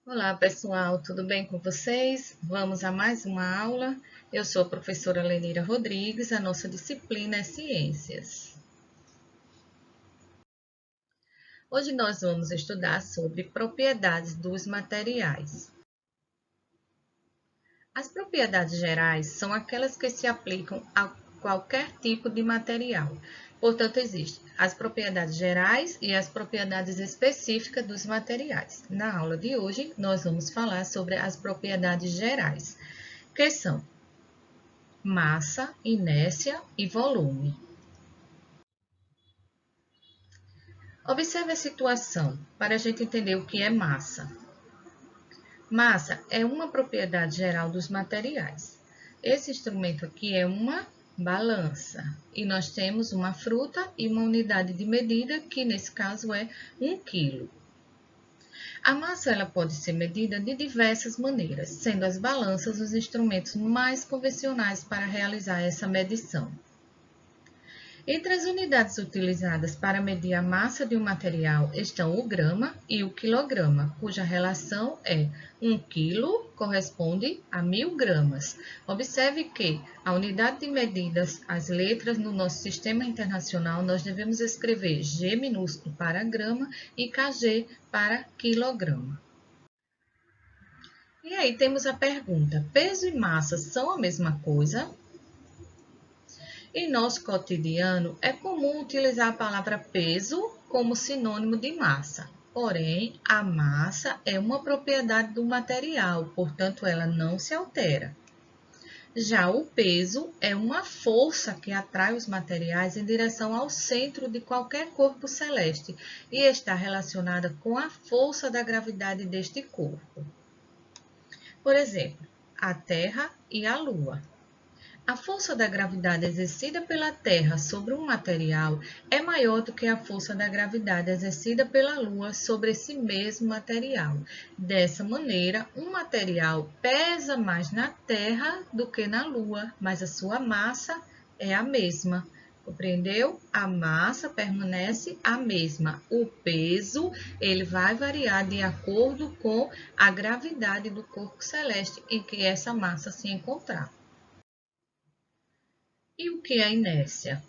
Olá, pessoal, tudo bem com vocês? Vamos a mais uma aula. Eu sou a professora Lenira Rodrigues, a nossa disciplina é Ciências. Hoje nós vamos estudar sobre propriedades dos materiais. As propriedades gerais são aquelas que se aplicam a qualquer tipo de material. Portanto, existem as propriedades gerais e as propriedades específicas dos materiais. Na aula de hoje, nós vamos falar sobre as propriedades gerais, que são massa, inércia e volume. Observe a situação para a gente entender o que é massa. Massa é uma propriedade geral dos materiais. Esse instrumento aqui é uma balança e nós temos uma fruta e uma unidade de medida que nesse caso é 1 quilo. A massa ela pode ser medida de diversas maneiras, sendo as balanças os instrumentos mais convencionais para realizar essa medição. Entre as unidades utilizadas para medir a massa de um material estão o grama e o quilograma, cuja relação é 1 quilo corresponde a 1000 gramas. Observe que a unidade de medidas, as letras no nosso sistema internacional, nós devemos escrever G minúsculo para grama e kg para quilograma. E aí temos a pergunta: peso e massa são a mesma coisa? Em nosso cotidiano, é comum utilizar a palavra peso como sinônimo de massa. Porém, a massa é uma propriedade do material, portanto, ela não se altera. Já o peso é uma força que atrai os materiais em direção ao centro de qualquer corpo celeste e está relacionada com a força da gravidade deste corpo. Por exemplo, a Terra e a Lua. A força da gravidade exercida pela Terra sobre um material é maior do que a força da gravidade exercida pela Lua sobre esse mesmo material. Dessa maneira, um material pesa mais na Terra do que na Lua, mas a sua massa é a mesma. Compreendeu? A massa permanece a mesma. O peso, ele vai variar de acordo com a gravidade do corpo celeste em que essa massa se encontrar. E o que é a inércia?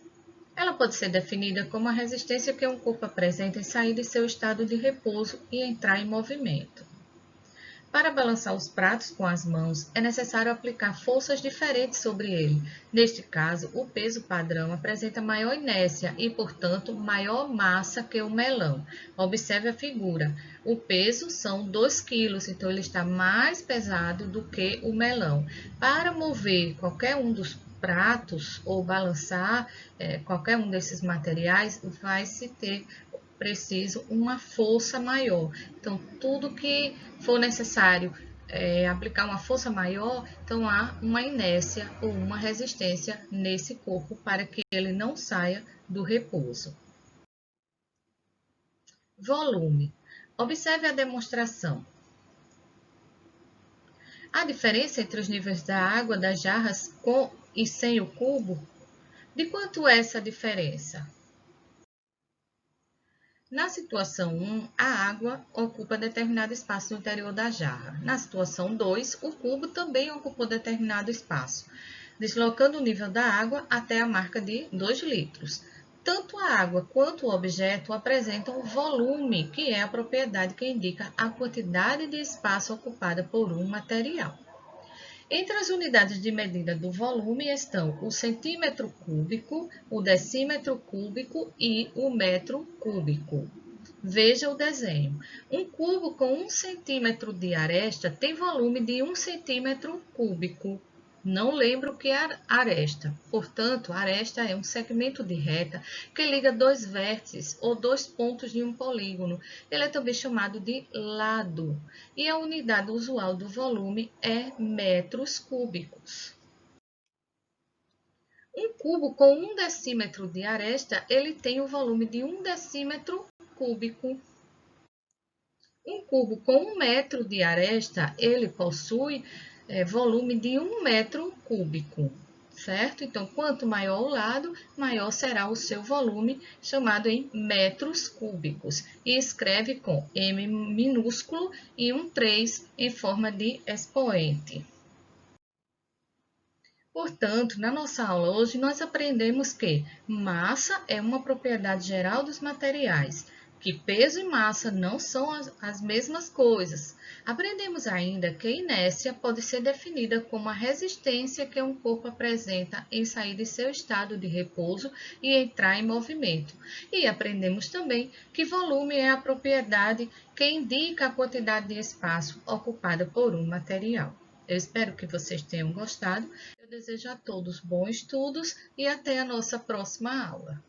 Ela pode ser definida como a resistência que um corpo apresenta em sair de seu estado de repouso e entrar em movimento. Para balançar os pratos com as mãos, é necessário aplicar forças diferentes sobre ele. Neste caso, o peso padrão apresenta maior inércia e, portanto, maior massa que o melão. Observe a figura. O peso são 2 quilos, então ele está mais pesado do que o melão. Para mover qualquer um dos pratos ou balançar qualquer um desses materiais, vai-se ter preciso uma força maior. Então, tudo que for necessário aplicar uma força maior, então há uma inércia ou uma resistência nesse corpo para que ele não saia do repouso. Volume. Observe a demonstração. A diferença entre os níveis da água das jarras com e sem o cubo? De quanto é essa diferença? Na situação 1, a água ocupa determinado espaço no interior da jarra. Na situação 2, o cubo também ocupou determinado espaço, deslocando o nível da água até a marca de 2 litros. Tanto a água quanto o objeto apresentam volume, que é a propriedade que indica a quantidade de espaço ocupada por um material. Entre as unidades de medida do volume estão o centímetro cúbico, o decímetro cúbico e o metro cúbico. Veja o desenho. Um cubo com 1 centímetro de aresta tem volume de 1 centímetro cúbico. Não lembro o que é aresta. Portanto, aresta é um segmento de reta que liga dois vértices ou dois pontos de um polígono. Ele é também chamado de lado. E a unidade usual do volume é metros cúbicos. Um cubo com 1 decímetro de aresta, ele tem o volume de 1 decímetro cúbico. Um cubo com 1 metro de aresta, ele possui volume de 1 metro cúbico. certo? Então, quanto maior o lado, maior será o seu volume, chamado em metros cúbicos. E escreve com M minúsculo e um 3 em forma de expoente. Portanto, na nossa aula hoje, nós aprendemos que massa é uma propriedade geral dos materiais, que peso e massa não são as mesmas coisas. Aprendemos ainda que a inércia pode ser definida como a resistência que um corpo apresenta em sair de seu estado de repouso e entrar em movimento. E aprendemos também que volume é a propriedade que indica a quantidade de espaço ocupada por um material. Eu espero que vocês tenham gostado. Eu desejo a todos bons estudos e até a nossa próxima aula.